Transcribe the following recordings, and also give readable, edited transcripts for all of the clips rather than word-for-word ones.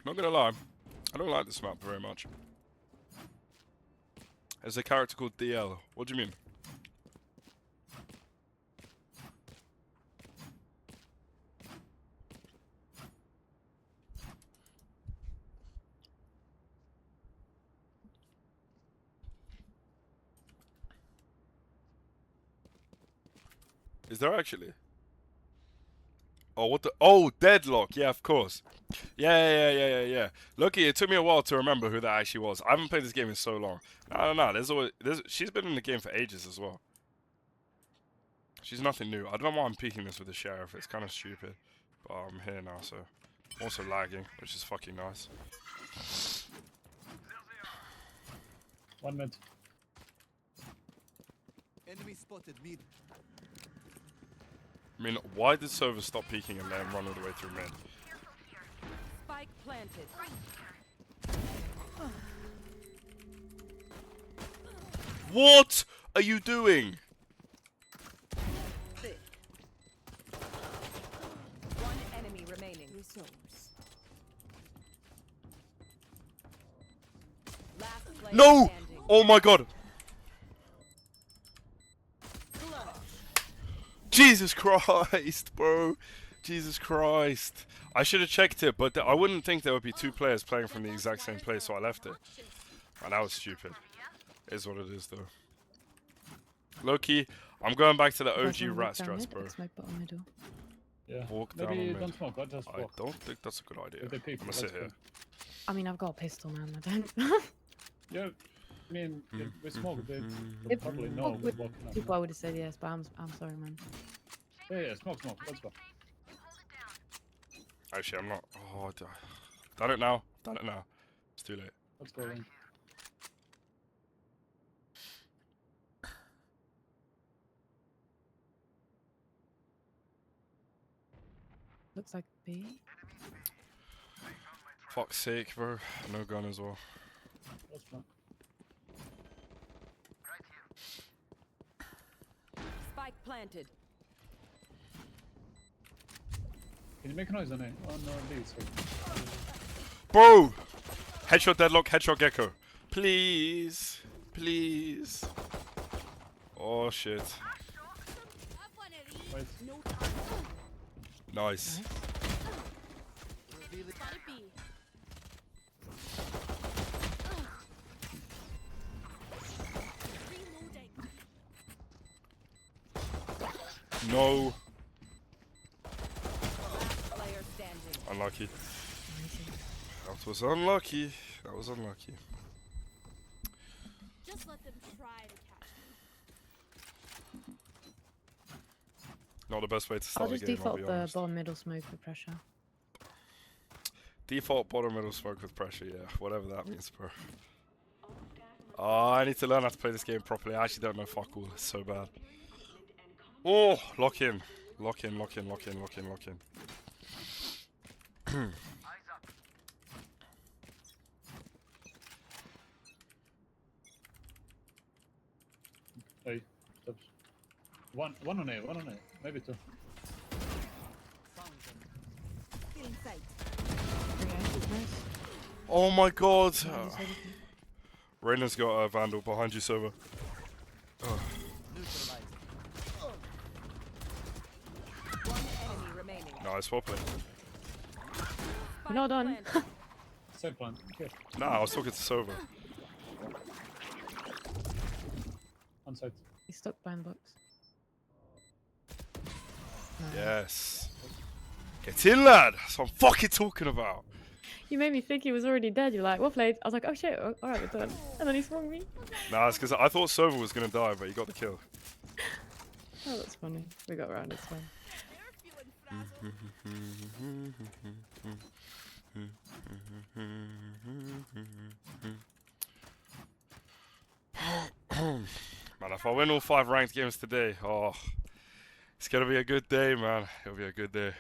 Not gonna lie, I don't like this map very much. There's a character called DL. What do you mean? Is there actually? Oh, what the? Oh, Deadlock. Yeah, of course. Yeah. Lucky, it took me a while to remember who that actually was. I haven't played this game in so long. No. She's been in the game for ages as well. She's nothing new. I don't know why I'm peeking this with the sheriff. It's kind of stupid. But I'm here now, so. Also lagging, which is fucking nice. 1 minute. Enemy spotted mid. I mean, why did server stop peeking and let him run all the way through mid? Spike planted. What are you doing? One enemy remaining. Last player No! standing. Oh my god! Jesus Christ, bro. Jesus Christ. I should have checked it, but I wouldn't think there would be two players playing from the exact same place, so I left it. And that was stupid. It is what it is, though. Low-key, I'm going back to the OG rat strats, bro. Yeah. Walk down Maybe mid. don't smoke, I'll just I walk. don't think that's a good idea. If they peek, I'm gonna let's sit here. go. I mean, I've got a pistol, man. I don't. Yeah, I mean, if we smoke, they If probably know we're with walking up. people, I would have said yes, but I'm sorry, man. Yeah, smoke, let's go. Actually, I'm not. Oh, done it now. It's too late. Let's go in. Looks like B. Fuck's sake, bro. No gun as well. Let's go. Spike planted. Can you make a noise on it? On these? Bro! Headshot Deadlock, headshot Gecko. Please. Please. Oh, shit. Wait. Nice. No. Player standing. Unlucky. That was unlucky. That was unlucky. Just let them try to catch me. Not the best way to I'll start the just game, I'll default be the honest. bottom middle smoke for pressure. Default bottom middle smoke with pressure, yeah. Whatever that means, bro. Oh, I need to learn how to play this game properly. I actually don't know fuck all. It's so bad. Oh, lock in. Lock in. Hey, steps. One on A, maybe two. Feeling sight. Nice. Oh my god. Reyna's got a vandal behind you, server. Oh. One enemy remaining. Nice, well played. We're not done. Planted. Same plan. Okay. Nah, I was talking to server. On site. He's stuck behind the box. No. Yes. Get in, lad. That's what I'm fucking talking about. You made me think he was already dead. You're like, well played. I was like, oh shit, alright, we're done. And then he swung me. Nah, it's because I thought server was gonna die, but he got the kill. Oh, that's funny. We got around, it's fine. They're feeling frazzled. Man, if I win all 5 ranked games today, oh, it's gonna be a good day, man. It'll be a good day.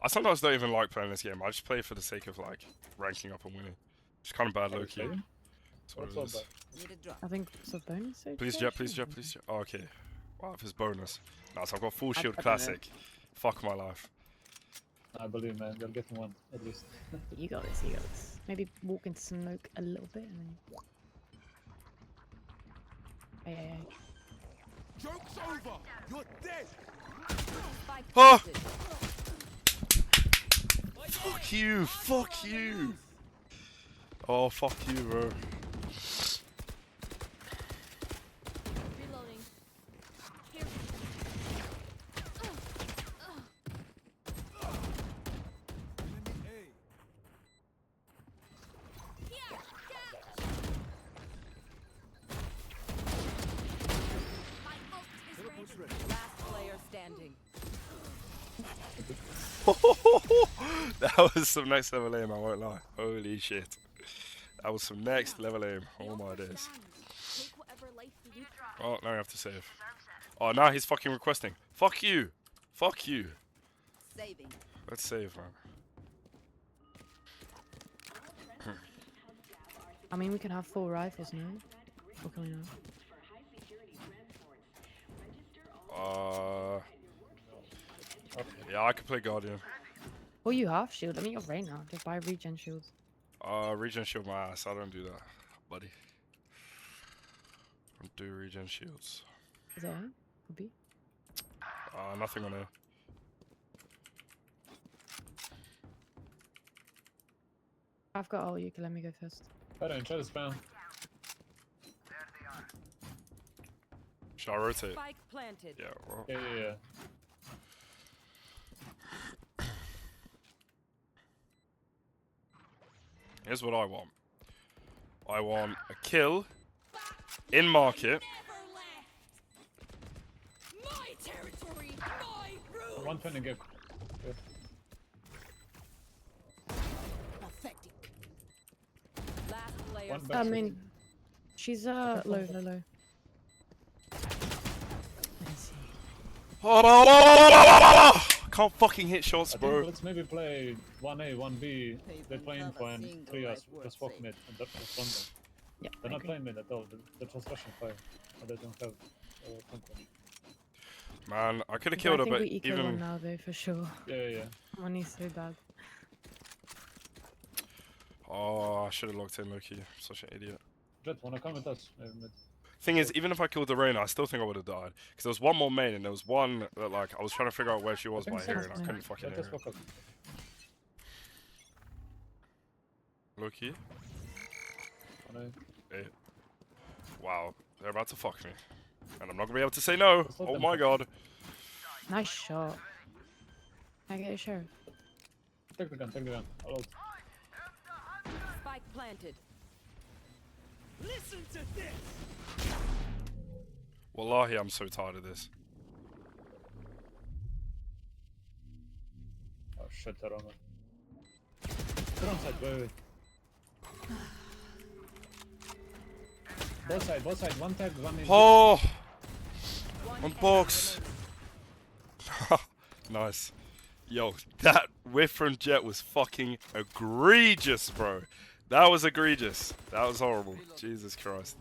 I sometimes don't even like playing this game. I just play for the sake of like ranking up and winning. It's kind of bad, low key. That's what What's it up, is. bud? Need a drop. I think it's a bonus. Please jet, please jet, please jet. Oh, okay. Wow, if it's bonus. Nice, I've got full shield I don't know. classic. Fuck my life. I believe, man. You're getting one at least. You got this. You got this. Maybe walk into smoke a little bit and then. Hey. Joke's over. You're dead. Spike Oh! planted. Fuck you! Fuck you! Oh, fuck you, bro. Reloading. Here. Enemy Here. My ult is A. ready. Teleport's ready. Last player standing. That was some next level aim, I won't lie. Holy shit. That was some next level aim. Oh my days. Take whatever life you Oh, now you have to save. Oh, now he's fucking requesting. Fuck you! Fuck you! Saving. Let's save, man. I mean, we can have 4 rifles now. Or can we not? Yeah, I could play Guardian. Well, you have shield. I mean, you're reyna. Just buy regen shields. Regen shield my ass. I don't do that, buddy. Don't do regen shields. Is that it? Could be. Nothing on here. I've got all. You can let me go first. I don't try to spam. Should I rotate? Spike planted. Yeah, well. Yeah. Here's what I want. I want a kill in market. My territory, my rules. One pin and get. Pathetic. Last player One standing. back. I mean, she's low. Can't fucking hit shots, I think bro. let's maybe play 1A, 1B. They're Pavement playing of a for and single 3 us. life worth Just walk saving. mid and just run them. Yeah, They're I not agree. playing mid at all. They're just rushing fire. And they don't have control. Man, I could have I killed her, think but we eco one even. now, though, for sure. Yeah. Money's so bad. Oh, I should have locked in, Loki. Such an idiot. Jet, wanna come with us? Maybe mid. Thing is, even if I killed the Reyna, I still think I would have died. Because there was one more main, and there was one that, like, I was trying to figure out where she was I think by so. hearing. I couldn't fucking Jet, hear just her. walk up. Loki? 1A. Wow, they're about to fuck me. And I'm not gonna be able to say no. Let's let Oh them my fuck god. Nice shot. Can I get a sheriff? Take the gun. I'll ult. Spike planted. Listen to this. Wallahi, I'm so tired of this. Oh shit, they're on it. They're on side, wait. Both side, one tag, one in. Oh! One On enemy box! remaining. Nice. Yo, that whiff from Jet was fucking egregious, bro. That was egregious. That was horrible. Jesus Christ.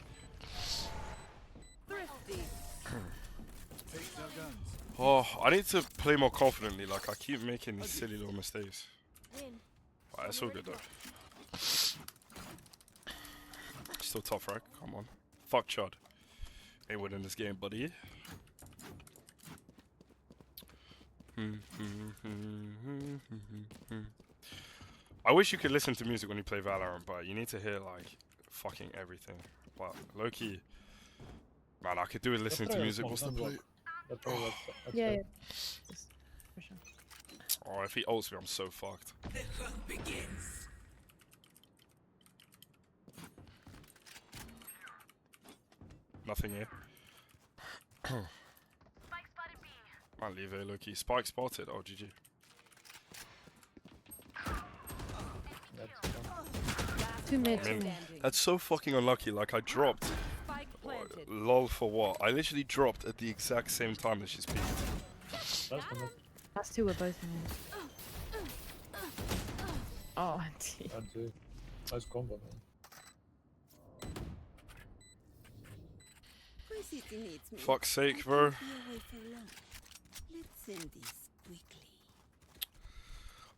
Thrifty. Take their guns. Oh, I need to play more confidently. Like, I keep making these silly little mistakes. Win. Alright, that's all good, though. Still tough, right? Come on. Fuck Chud. Ain't winning this game, buddy. I wish you could listen to music when you play Valorant, but you need to hear, like, fucking everything. But, low-key, man, I could do with listening to try a music. small What's the gun play? block. That's probably what's Yeah, good. Just for sure. Oh, if he ults me, I'm so fucked. Nothing here. Might leave it, low-key. Spike spotted. Oh, GG. That's Last 2 mid, I 2 mean, mid. standing. that's so fucking unlucky. Like, I dropped. Spike planted. Lol for what? I literally dropped at the exact same time that she's peaked. that's good. Last 2 were both in here. Oh, auntie. That's it. Nice combo, man. My city needs me. Fuck's sake, I bro. can't be away for long. Let's end this quickly.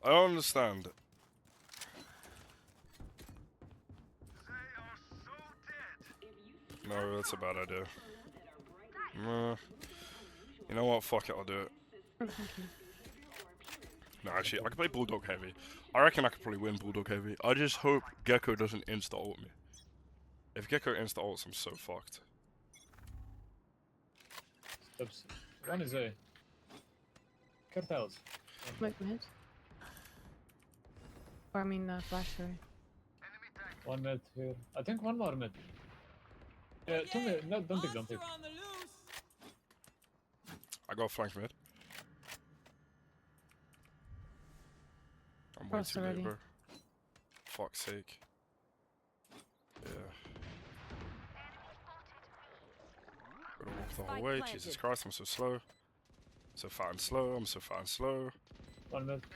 I don't understand. No, that's a bad idea. You know what? Fuck it, I'll do it. Oh, thank you. No, actually, I can play Bulldog Heavy. I reckon I could probably win Bulldog Heavy. I just hope Gecko doesn't insta-ult me. If Gecko insta-ults, I'm so fucked. Steps. One is A. Cartels. Smoke mid. Or I mean, flash, sorry. One mid here. I think one more mid. Yeah, two mid. No, don't pick, don't pick. I got flank mid. I'm way Crossed too late, already. bro. Fuck's sake. Yeah. Gotta walk the whole Spike way. planted. Jesus Christ, I'm so slow. So fat and slow. I'm so fat and slow. One mid.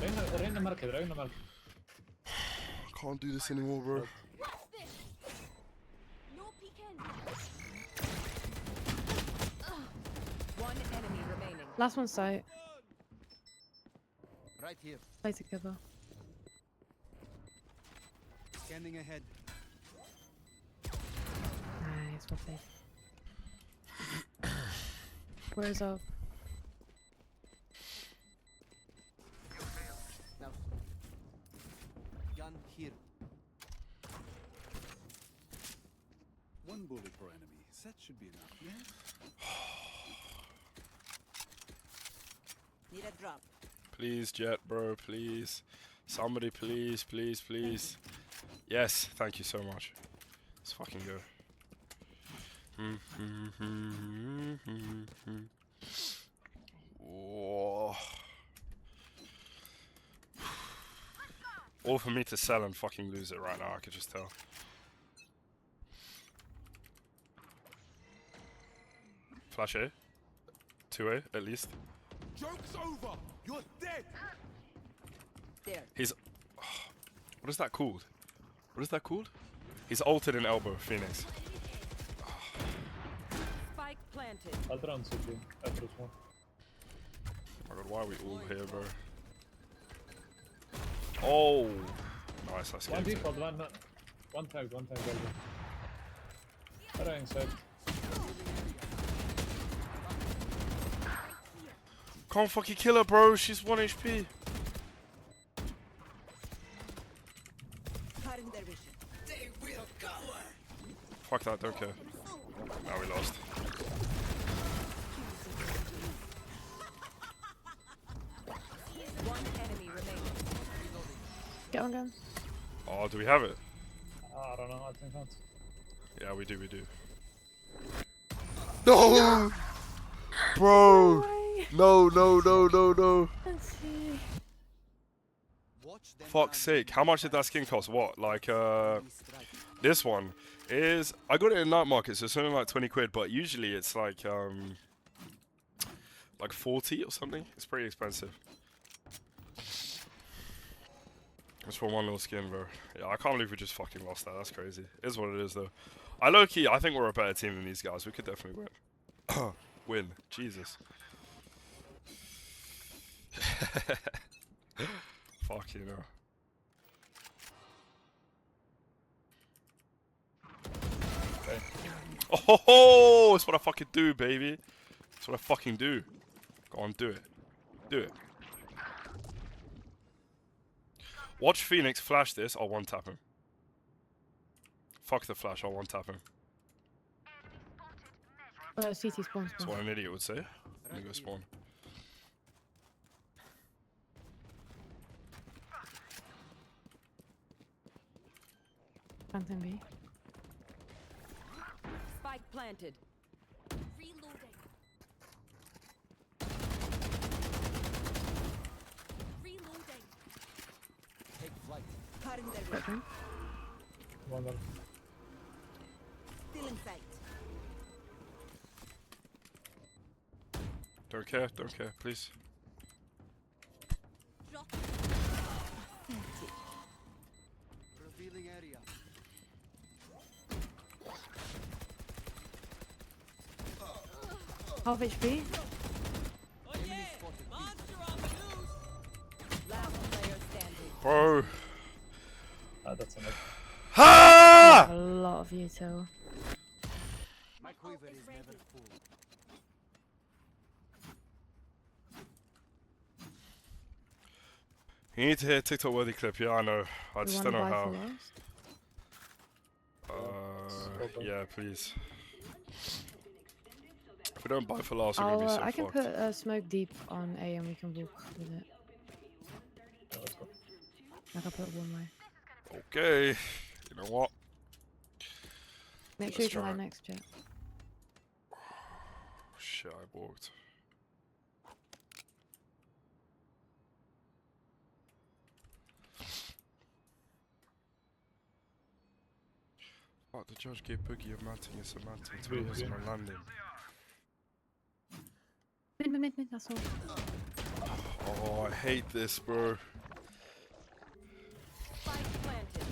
Reyna market, Reyna market. I can't do this anymore, bro. What's this? No peeking. One enemy remaining. Last one sight. Right here. Play together. Scanning ahead. Nice, well played. Where's up? Now. Gun here. One bullet per enemy. That should be enough, yeah? Need a drop. Please, Jet, bro, please. Somebody, please, please, please. Yes, thank you so much. Let's fucking go. Whoa. All for me to sell and fucking lose it right now, I could just tell. Flash A. 2A, at least. Joke's over! You're dead! There. He's... What is that called? What is that called? He's altered in elbow, Phoenix. Spike planted. Ultra on city. After this one. Oh my god, why are we all here, bro? Oh! Nice, I One scared. default, one tag, elbow. Right inside. Can't fucking kill her, bro. She's 1 HP. Cutting their vision. Fuck that, don't care. Now we lost. One enemy remaining. Get on gun. Oh, do we have it? I don't know, I think not. Yeah, we do. No! Bro! No. Let's see. Watch them Fuck's sake. How much did that skin cost? What? Like, this one is... I got it in night market, so it's only like 20 quid, but usually it's like 40 or something. It's pretty expensive. Just for one little skin, bro. Yeah, I can't believe we just fucking lost that. That's crazy. It is what it is, though. I think we're a better team than these guys. We could definitely win. Win. Jesus. Fuck you know. Okay. Oh, that's what I fucking do, baby. That's what I fucking do. Go on, do it. Do it. Watch Phoenix flash this, I'll one-tap him. Fuck the flash, I'll one-tap him. CT spawn. That's what an idiot would say. Let me go spawn. Phantom B. Spike planted. Reloading. Reloading. take flight. Cutting their vision. One more. Still in sight. Don't care, please. Drop. Revealing area. Half HP. Last player standing. Bro. Ah, that's enough. Ha! A lot of util. My quiver is never full. You need to hear TikTok worthy clip. Yeah, I know. I You just want don't to know buy how. for last? Yeah, please. If we don't buy for last, we're gonna be so I can fucked. put smoke deep on A and we can walk with it. Yeah, let's go. Like I put one way. Okay. You know what? Make sure Let's you fly try it. next, Jet. Shit, I walked. Fuck, the judge gave Boogie a mounting and Samantha to Really? us on a landing. Mid, that's all. Oh, I hate this, bro. Spike planted.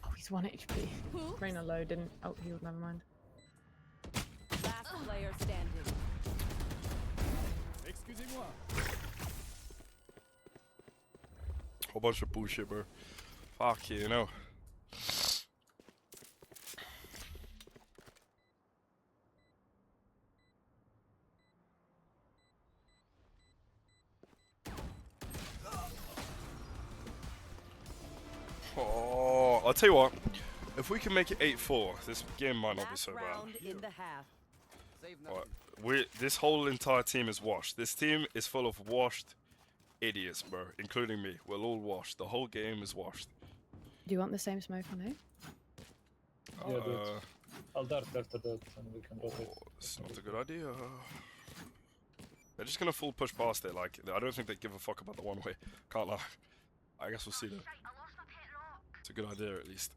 Oh, he's 1 HP. Who? Reyna low, didn't. Oh, healed, never mind. Last player standing. Excusez-moi. Whole bunch of bullshit, bro. Fuck you know. Oh, I'll tell you what. If we can make it 8-4, this game might not be Last so bad. round in the half. Save What? This whole entire team is washed. This team is full of washed idiots, bro, including me. We're all washed. The whole game is washed. Do you want the same smoke on A? Yeah, dude. I'll dart after that and we can rotate. Oh, it's not a good idea. They're just gonna full push past it. Like, I don't think they give a fuck about the one way. Can't lie. I guess we'll see though. It's a good idea at least.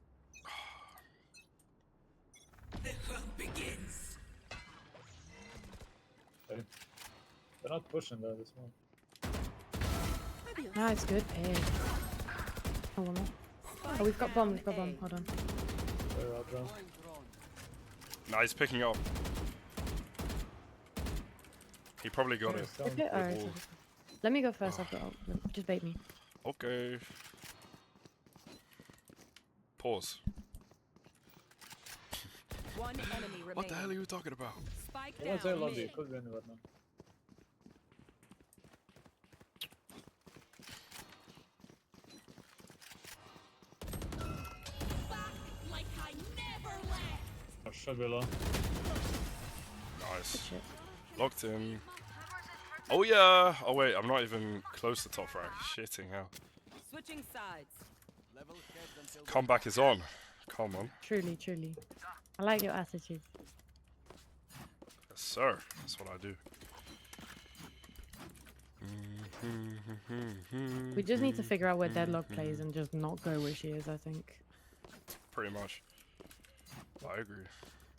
Okay. They're not pushing that as well. No, it's good. A. Oh, one more. Oh, we've got bomb. We've got bomb. Hold on. They're out round. Nah, he's picking up. He probably got it. Down. Okay, alright. Oh. Let me go first. I've got. Just bait me. Okay. Pause. One enemy remaining. What the hell are you talking about? Spike I won't say down lobby. mid. It could be anywhere now. Like I never left. Oh, should be low. Nice. Shit. Locked in. Oh yeah. Oh wait, I'm not even close to top rank. Shitting hell. Switching sides. Level heads until Comeback is on. Come on. Truly, truly. I like your attitude. Yes, sir. That's what I do. We just need to figure out where Deadlock plays and just not go where she is, I think. Pretty much. I agree.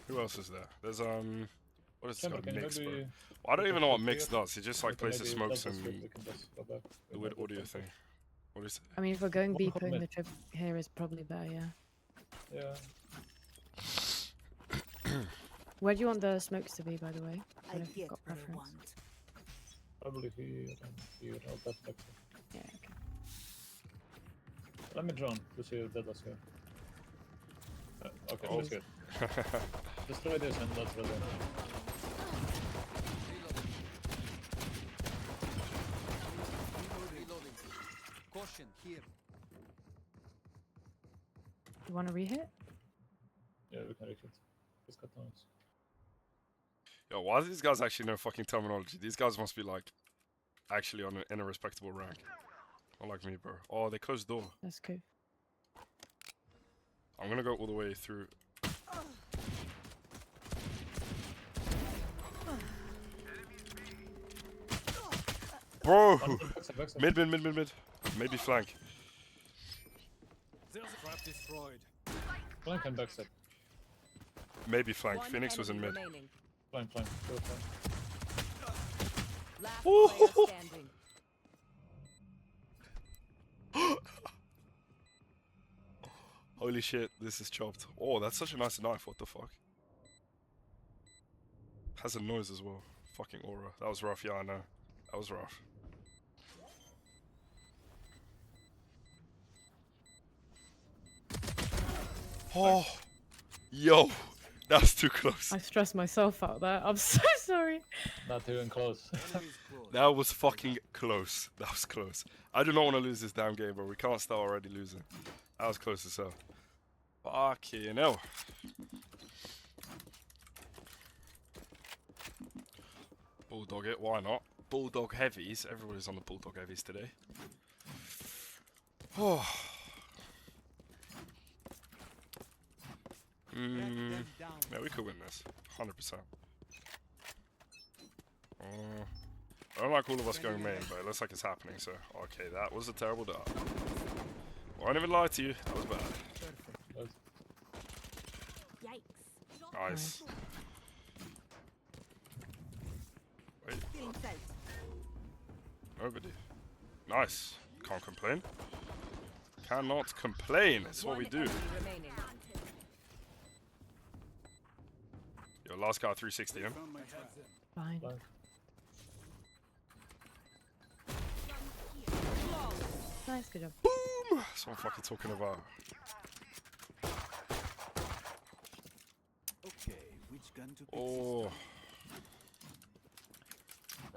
Who else is there? There's what is this Chamber, guy? can you Mix, bro. maybe... I don't even know what Here? Mix does. He just like we can places maybe smokes double and swift, we can just go back. the weird audio thing. What is it? I mean, if we're going B, One putting the mid. trip here is probably better, yeah. Yeah. Where do you want the smokes to be, by the way? I don't know if you've get got what I preference. want. Probably here and here. I'll tap back. Yeah, okay. Let me drone to see if that was here. Okay, Oh. that's good. Destroy this and let's reload. reloading. Caution here. You want to rehit? Yeah, we can reach it. Just got noise. Yo, why do these guys actually know fucking terminology? These guys must be like actually in a respectable rank. Not like me, bro. Oh, they closed the door. That's cool. I'm gonna go all the way through. Bro! Backside. Mid. Maybe flank. There's a trap destroyed. Flank and backside. Maybe flank. One Phoenix was in enemy mid. remaining. Flank. Go flank. Last Ooh. player standing. Holy shit, this is chopped. Oh, that's such a nice knife. What the fuck? Has a noise as well. Fucking aura. That was rough, yeah, I know. That was rough. Oh, yo, that's too close. I stressed myself out there. I'm so sorry. Not even close. Enemies close. That was fucking close. That was close. I do not want to lose this damn game, bro. We can't start already losing. That was close as hell. Fucking hell. Bulldog it, why not? Bulldog heavies. Everybody's on the bulldog heavies today. Oh. Yeah, we could win this. 100%. I don't like all of us going main, but it looks like it's happening, so... Okay, that was a terrible dart. Won't even lie to you, that was bad. Yikes. Nice. Wait, Feeling safe. nobody. Nice. Can't complain. Cannot complain, it's what we do. Enemy remaining. Yo, last guy 360 him. Found my trap. Fine. Fine. Nice, good job. Boom! That's what I'm fucking talking about. Okay, which gun to pick? Oh.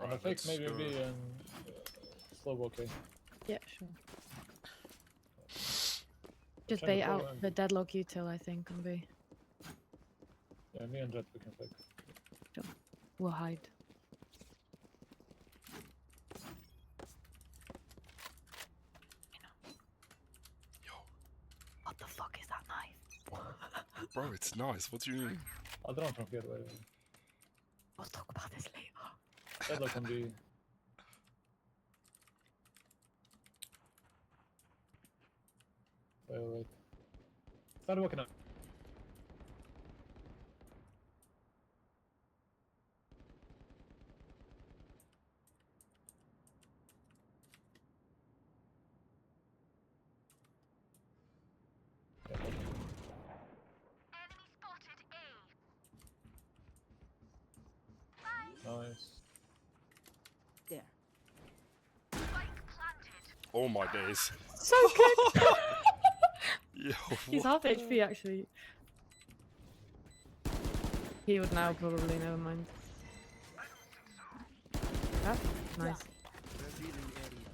On a Right, fake, let's maybe go. B and slow, okay. Yeah, sure. Just Trying to bait follow out him. the deadlock util, I think, and B. Yeah, me and Jet, we can fake. We'll hide. Yo, What the fuck is that knife? bro, it's nice. What do you mean? I'll draw from here, wait. We'll talk about this later. Deadlock can be. Wait. Start walking up. Nice. There. Oh my days. So good! Yo, He's half HP, actually. He would now, probably, never mind. Ah, nice. Revealing area.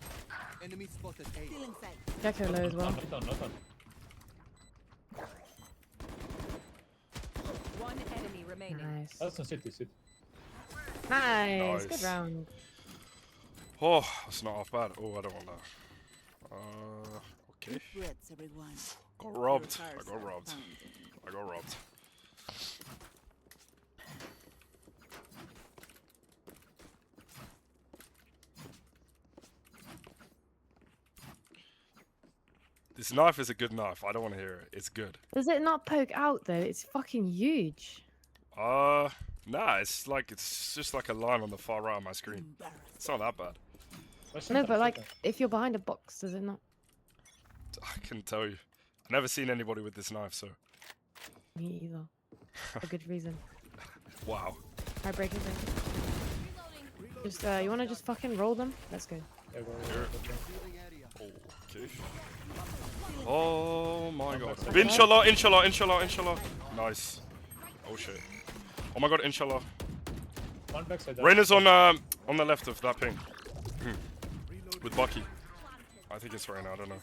Enemy spotted A. Feeling safe. Gecko low as well. Not done. One enemy remaining. Nice. That's in city. Nice, good Nice. round. Oh, that's not half bad. Oh, I don't want that. Okay. Breaths, everyone. Got robbed. I got robbed. I got robbed. This knife is a good knife. I don't want to hear it. It's good. Does it not poke out, though? It's fucking huge. Nah, it's just like a line on the far right of my screen. It's not that bad. No, but like, if you're behind a box, does it not? I can tell you. I've never seen anybody with this knife, so. Me either. For good reason. Wow. High breaking thing. Just, you wanna just fucking roll them? Let's go. Yeah, go. Revealing area. Okay. Oh my god. back. Inshallah. Nice. Oh shit. Oh my god, inshallah. One backside. Reyna's on the left of that ping. With Bucky. I think it's Reyna, I don't know.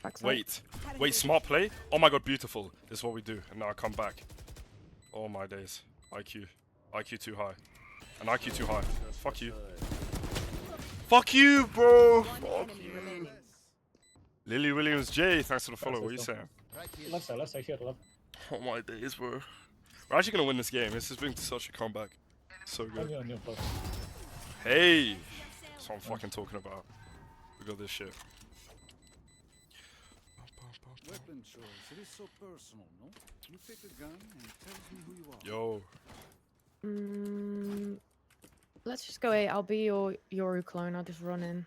Backside. Wait, smart play? Oh my god, beautiful. This is what we do. And now I come back. Oh my days. IQ too high. And IQ too high. Fuck you. Fuck you, bro! One Fuck enemy you. remaining. Lily Williams J, thanks for the follow. What are you Thanks, saying? Right here. Left side here, left. Oh my days, bro. We're actually gonna win this game. This has been such a comeback. So good. On your plus. Hey! That's what I'm fucking talking about. We got this shit. Weapon choice. It is so personal, no? You pick a gun and it tells me who you are. Yo. Let's just go A. I'll be your Yoru clone. I'll just run in.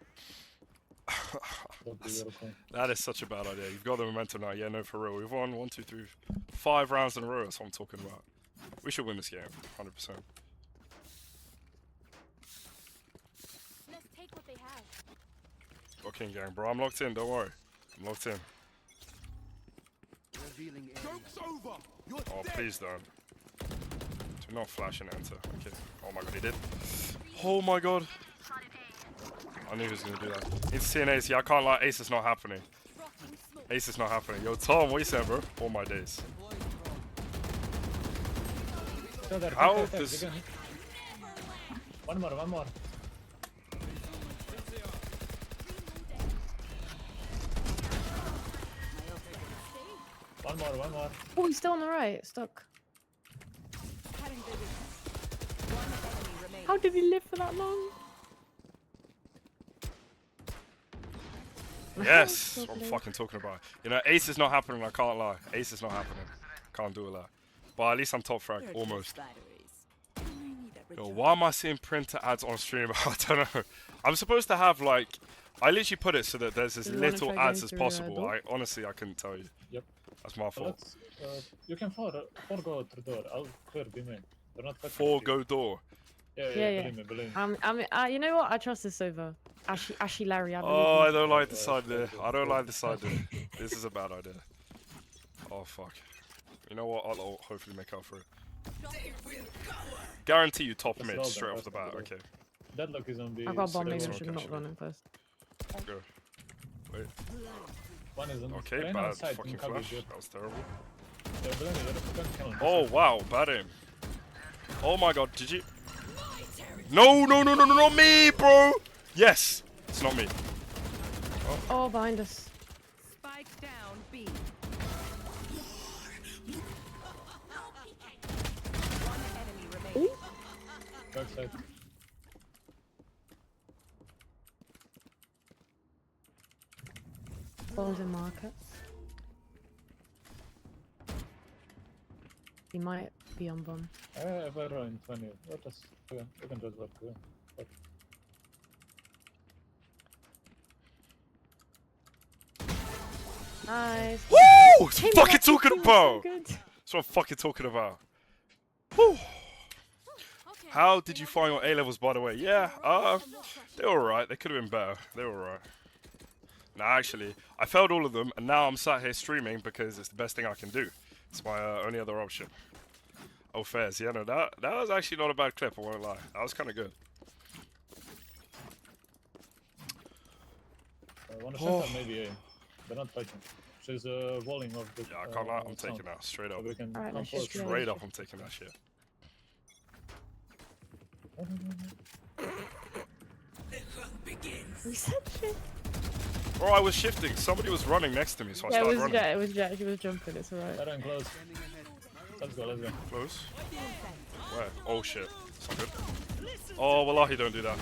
That'd be beautiful. That is such a bad idea. You've got the momentum now. Yeah, no, for real. We've won 1, 2, 3, 5 rounds in a row. That's what I'm talking about. We should win this game, 100%. Let's take what they have. Okay, gang, bro. I'm locked in. Don't worry. I'm locked in. Revealing area. Joke's over. You're Oh, dead. please don't. Do not flash and enter. Okay. Oh my god, he did. Oh my god. I knew he was gonna do that. It's TNA's. Yeah, I can't lie. Ace is not happening. Rocking smoke. Ace is not happening. Yo, Tom, what you saying, bro? All my days. Go there, How take, does- again. One more. One more. Oh, he's still on the right. Stuck. Cutting vision. One enemy remaining. How did he live for that long? Yes, that's what I'm Lovely. fucking talking about. You know, Ace is not happening. I can't lie. Ace is not happening. Can't do a lot. But at least I'm top frag, They're almost. just batteries. I need that Yo, recharge. why am I seeing printer ads on stream? I don't know. I'm supposed to have like, I literally put it so that there's as Do you wanna little try ads going as through, possible. door? I honestly, I couldn't tell you. Yep. That's my So fault. let's, you can four go through door. I'll clear B main. They're not fighting. 4 go door. Yeah, believe me. You know what? I trust this over. Ashy Larry, I believe Oh, I you. don't like this idea. I don't like this idea. This is a bad idea. Oh fuck. You know what? I'll hopefully make up for it. Guarantee you top Let's mid roll them, straight off the let's bat. roll. Okay, Deadlock is on B. I've got a bomb, maybe Let's I roll, should not actually. run in first. I'll go. Wait. One is on Okay, Reyna bad outside, fucking can cover flash. you. That was terrible. They're below me, they're kill him. Oh wow, bad aim. Oh my god, did you? No, not me, bro. Yes, it's not me. Oh, behind us. Spike down B. One enemy remaining. Backside. Balls in market. He might be on bomb. If I run in 20, let us, we can just work. Work. Nice. Woo! That's what I'm fucking talking So about. good. That's what I'm fucking talking about. Whew. Okay. How did you find your A levels, by the way? Yeah, they were alright. They could have been better. They were alright. Nah, actually, I failed all of them, and now I'm sat here streaming because it's the best thing I can do. It's my only other option. Oh, fairs. Yeah, no, that was actually not a bad clip, I won't lie. That was kind of good. Wanna set up maybe A. They're not fighting. She's walling of the. Yeah, I can't lie. I'm sound. taking that. Straight up. So we can Alright, come let's forward. just go. Straight up, I'm taking that shit. We said shit. Bro, I was shifting. Somebody was running next to me, so I Yeah, it started was running. Jack. It was Jack. He was jumping. It's alright. Better and close. Let's go. Close. Where? Oh shit. It's not good. Oh, wallahi, don't do that.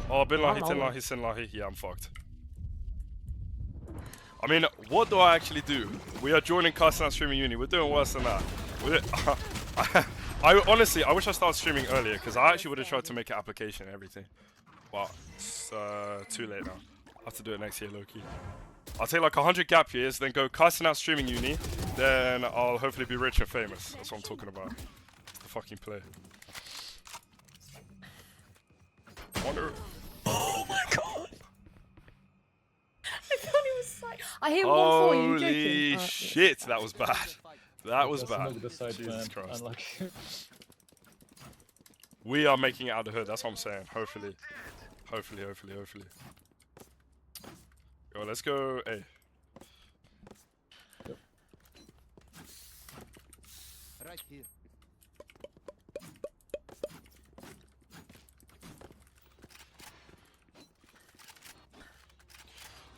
Oh, billahi, Oh. tillahi, sinlahi. Yeah, I'm fucked. I mean, what do I actually do? We are joining Carson Streaming Uni. We're doing worse than that. I honestly, I wish I started streaming earlier because I actually would have tried to make an application and everything. But it's too late now. I'll have to do it next year, low-key. I'll take like 100 gap years, then go Carson out streaming uni, then I'll hopefully be rich and famous. That's what I'm talking about. It's the fucking play. Wonder. Oh my god! I thought he was like. I hear 1-4. You Holy joking? shit, that was bad. That was Just bad. smoke the side, Jesus man. Christ. Unlucky. We are making it out of the hood, that's what I'm saying. Hopefully. Hopefully. Yo, let's go. Hey. Right here.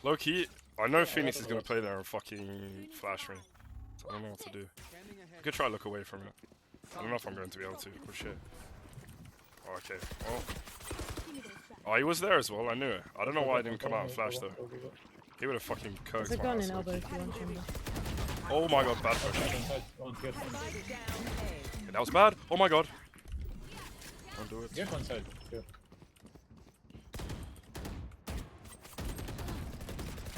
Low key, I know Phoenix is gonna play there and fucking flash me. So I don't know what to do. I could try to look away from it. I don't know if I'm going to be able to. Oh shit. Oh, okay. Well. Oh, he was there as well. I knew it. I don't know why I didn't come out and flash though. He would have fucking There's kirked a my gun ass. in elbow if you want chamber. Oh my god, bad push. Get Okay, that was bad. Oh my god. Don't do it. one side. Here.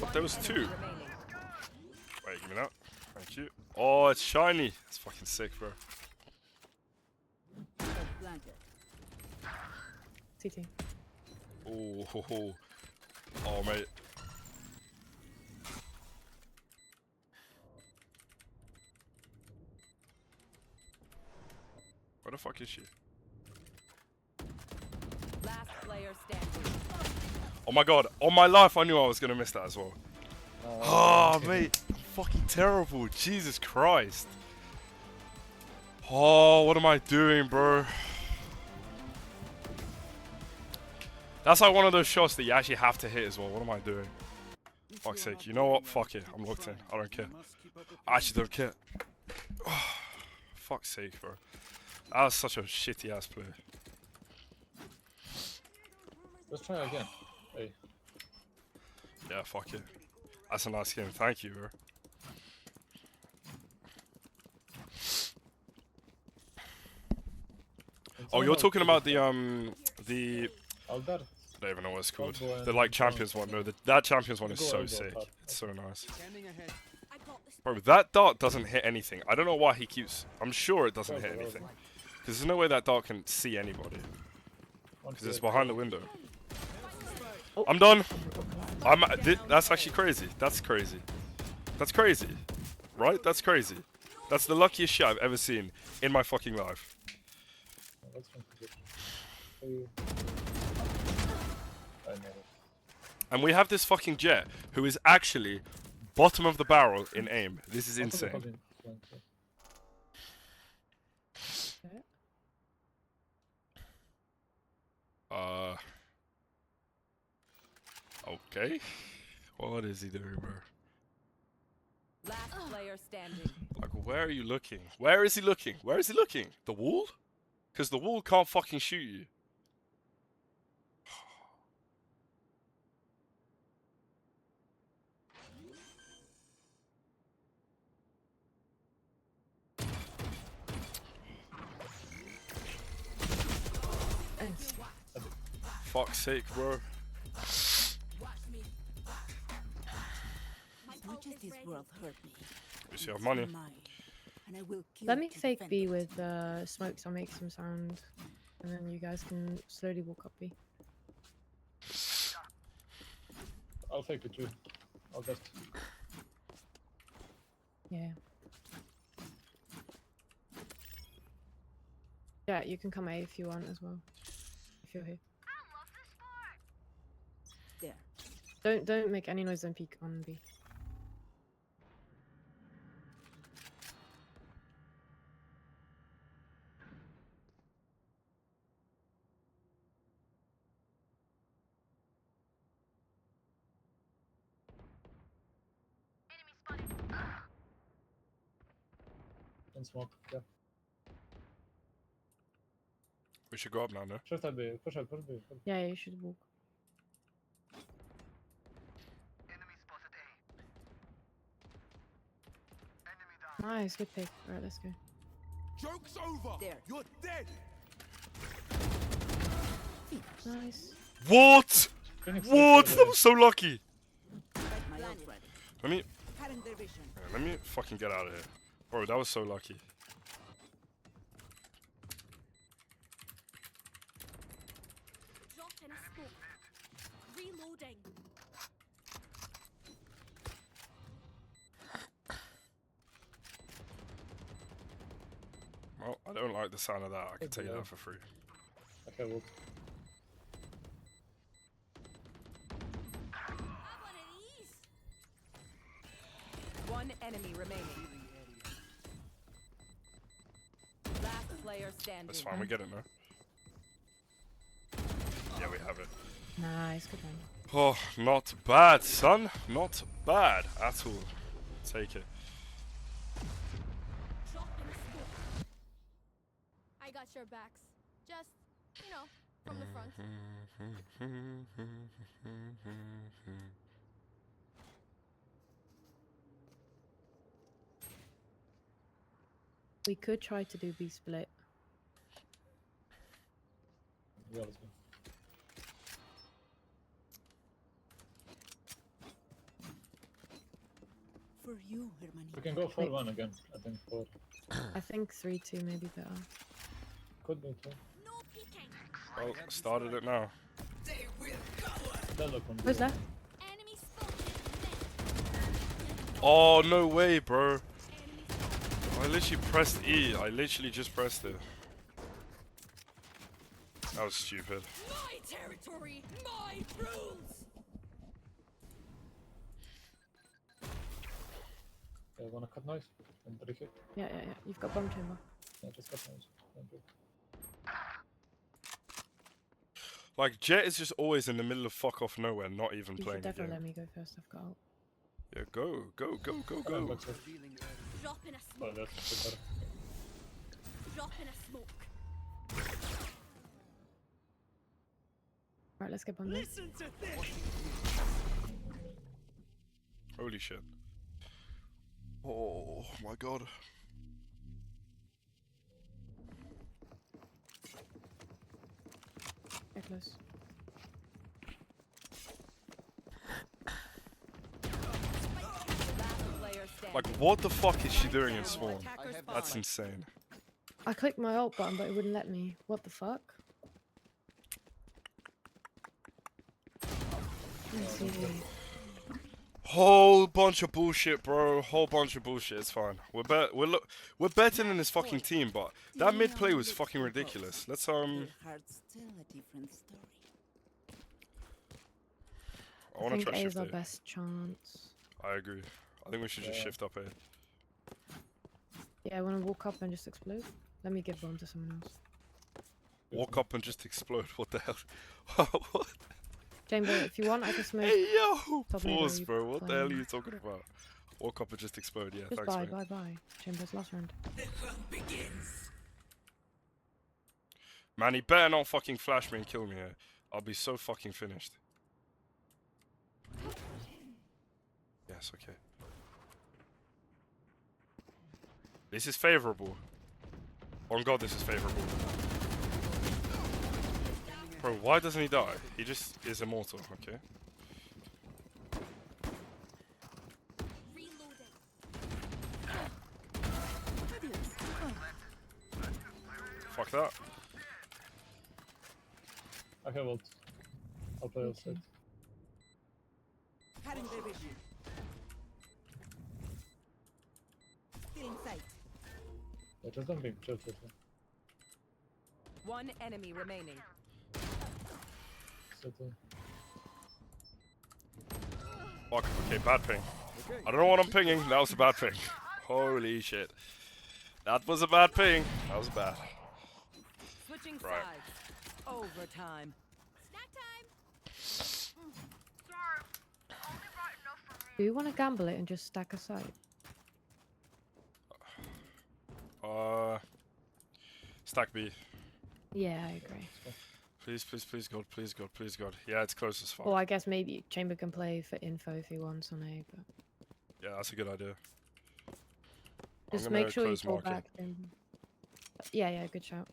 But there was Enemy two. remaining. Wait, give me that. Thank you. Oh, it's shiny. It's fucking sick, bro. CT. Oh, ho, ho. Oh, mate. Where the fuck is she? Last player standing. Oh my god. On my life, I knew I was gonna miss that as well. Oh, mate. I'm fucking terrible. Jesus Christ. Oh, what am I doing, bro? That's like one of those shots that you actually have to hit as well. What am I doing? Fuck's sake. You know what? Fuck it. I'm locked in. I don't care. I actually don't care. Oh, fuck's sake, bro. That was such a shitty ass play. Let's try again. Hey. Yeah, fuck it. That's a nice game. Thank you, bro. Oh, you're talking about the Albert. I don't even know what it's called. Elbow The and like champions one. No, that champions one is Go so elbow, sick. top. It's so nice. I got this. Bro, that dart doesn't hit anything. I don't know why he keeps. I'm sure it doesn't hit Elbow, anything. elbow. Because there's no way that dart can see anybody. One Because it's field. behind the window. Oh. I'm done. That's actually crazy. That's crazy. That's crazy. Right? That's crazy. That's the luckiest shit I've ever seen in my fucking life. Let's try to get- Hey. I know it. And we have this fucking jet who is actually bottom of the barrel in aim. This is I thought it insane. was in front, yeah. Okay. What is he doing, bro? Last player standing. Like, where are you looking? Where is he looking? Where is he looking? The wall? Because the wall can't fucking shoot you. Fuck's sake, bro. Much as this world hurt me, You see, I have money. mine, and I will kill Let me to fake defend B it. with smokes. I'll make some sound, and then you guys can slowly walk up B. I'll fake it too. I'll just. Yeah. Yeah, you can come A if you want as well. If you're here. There. Don't make any noise. Don't peek on B. And smoke. Yeah. We should go up now, no? Shift that B. Push out. Push B. Push. Yeah, you should walk. Nice, good pick. Alright, let's go. Joke's over. There. You're dead. Nice. What? Phoenix What? left That was so lucky. My old friend. Let me, Current division. let me fucking get out of here. Bro, that was so lucky. Drop in a smoke. Reloading. Well, I don't like the sound of that. I can tell you Yeah. that for free. Okay, well. Have one of these. One enemy remaining. Last player standing. That's fine, we get it now. Yeah, we have it. Nice, good one. Oh, not bad, son. Not bad at all. Take it. Drop in a smoke. I got your backs. Just, you know, from the front. We could try to do B split. Yeah, let's go. for you, hermanito. We can go 4-1 again. I think 4. I think 3-2 maybe better. Could be 2. No peeking. Oh, started it now. Deadlock on Who's B. that? Enemy spotted. Oh, no way, bro. Enemy spotted. I literally pressed E. I literally just pressed it. That was stupid. My territory, my rules. Wanna cut noise? And break it? Yeah. You've got bomb chamber. Yeah, just cut noise. Don't break. Like, Jet is just always in the middle of fuck off nowhere, not even You playing should the game. definitely let me go first. I've got out. Yeah, go. Come on, back side. Drop in a Oh, smoke. that's better. Drop in a smoke. Right, let's get bomb then. Holy shit. Oh my god. Get close. Last player standing. Like, what the fuck is she doing in spawn? Attacker That's spawn. insane. I clicked my alt button, but it wouldn't let me. What the fuck? Let's see. Whole bunch of bullshit, bro. Whole bunch of bullshit. It's fine. We're better than this fucking team, but that mid play was fucking ridiculous. Let's Your heart's still a different story. I I wanna think try A shift is our A. best chance. I agree. I think we should just Yeah. shift up A. Yeah, I want to walk up and just explode. Let me give bomb to someone else. Walk up and just explode. What the hell? What? Chamber, if you want, I can smoke. Hey yo! Top mid, Pause, are you bro. What the hell are playing? you talking about? Walk up and just explode. Yeah, Just thanks, bye, mate. bye. Chambers, last round. Man, he better not fucking flash me and kill me here. I'll be so fucking finished. Yes, okay. This is favorable. On God, this is favorable. Bro, why doesn't he die? He just is immortal, okay? Reloading. Fuck that. I have ult. I'll play Me outside. too. Cutting their vision. Still in sight. Yeah, just don't be chill. One enemy remaining. Settle. Fuck, okay, bad ping. I don't know what I'm pinging. That was a bad ping. Holy shit. That was a bad ping. That was bad. Switching Right. sides. Overtime. Snack time. Do you want to gamble it and just stack a site? Stack B. Yeah, I agree. Please, God, please, God. Yeah, it's close as fuck. Or I guess maybe Chamber can play for info if he wants on A, but Yeah, that's a good idea. just I'm make gonna sure you close pull market. back. Then. Yeah, good shout.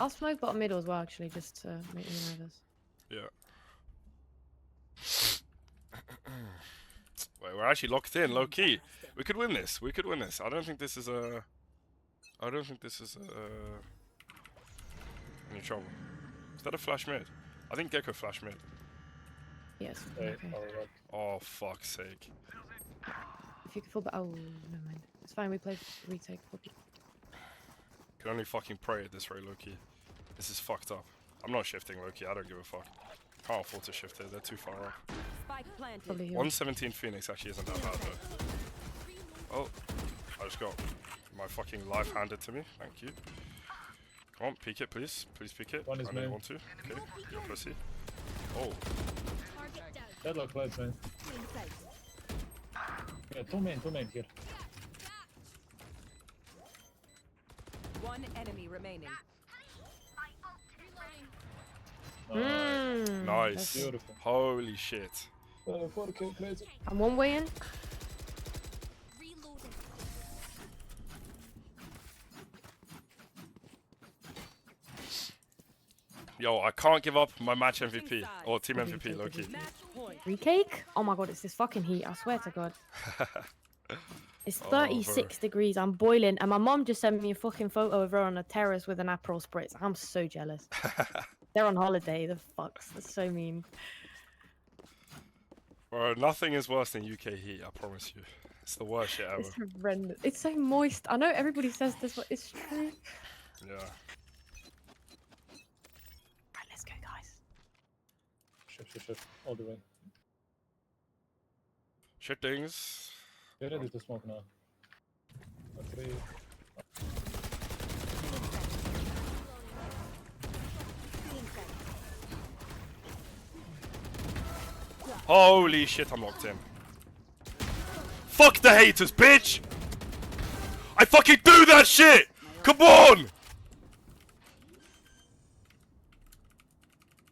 I'll smoke bottom middle as well, actually, just to make me nervous. Yeah. Wait, we're actually locked in, low key. We could win this. I don't think this is any trouble. Is that a flash mid? I think Gecko flash mid. Yes. Hey, Okay. alright. Oh fuck's sake. If you could fall back. Oh, never mind. It's fine. We play retake. Can only fucking pray at this rate, low key. This is fucked up. I'm not shifting low key. I don't give a fuck. Can't afford to shift it. They're too far off. Spike planted. Probably you. 117 Phoenix actually isn't that bad though. Oh, I just got my fucking life handed to me. Thank you. Come on, peek it, please. Please peek it. One is I don't main. want to. Okay, you're pussy. Oh, Target down. Deadlock lights, man. Still in sight. Yeah, two main here. One enemy remaining. Reloading. nice. That's- Beautiful. Holy shit. 4K, crazy. I'm one way in. Reloading. Yo, I can't give up my match MVP or team MVP, Loki. Match point. Free cake? Oh my god, it's this fucking heat. I swear to God. It's 36 degrees. I'm boiling, and my mom just sent me a fucking photo of her on a terrace with an Aperol spritz. I'm so jealous. They're on holiday. The fucks. That's so mean. Bro, nothing is worse than UK heat. I promise you. It's the worst shit ever. It's horrendous. It's so moist. I know everybody says this, but it's true. Yeah. Right, let's go, guys. Shift. All the way. Shit things. Get ready to smoke now. 3. Holy shit, I'm locked in. Fuck the haters, bitch! I fucking do that shit! Come on!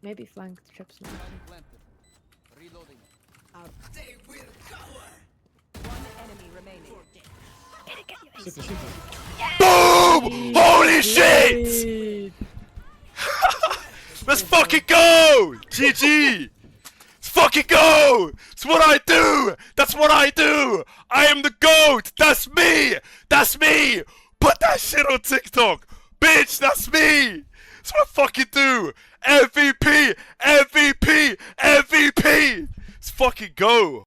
Maybe flank trips now. Reloading. One enemy remaining. City. Boom! Holy shit! Let's fucking go! GG! Let's fucking go! It's what I do! That's what I do! I am the GOAT! That's me! That's me! Put that shit on TikTok! Bitch, that's me! That's what I fucking do! MVP! MVP! MVP! Let's fucking go!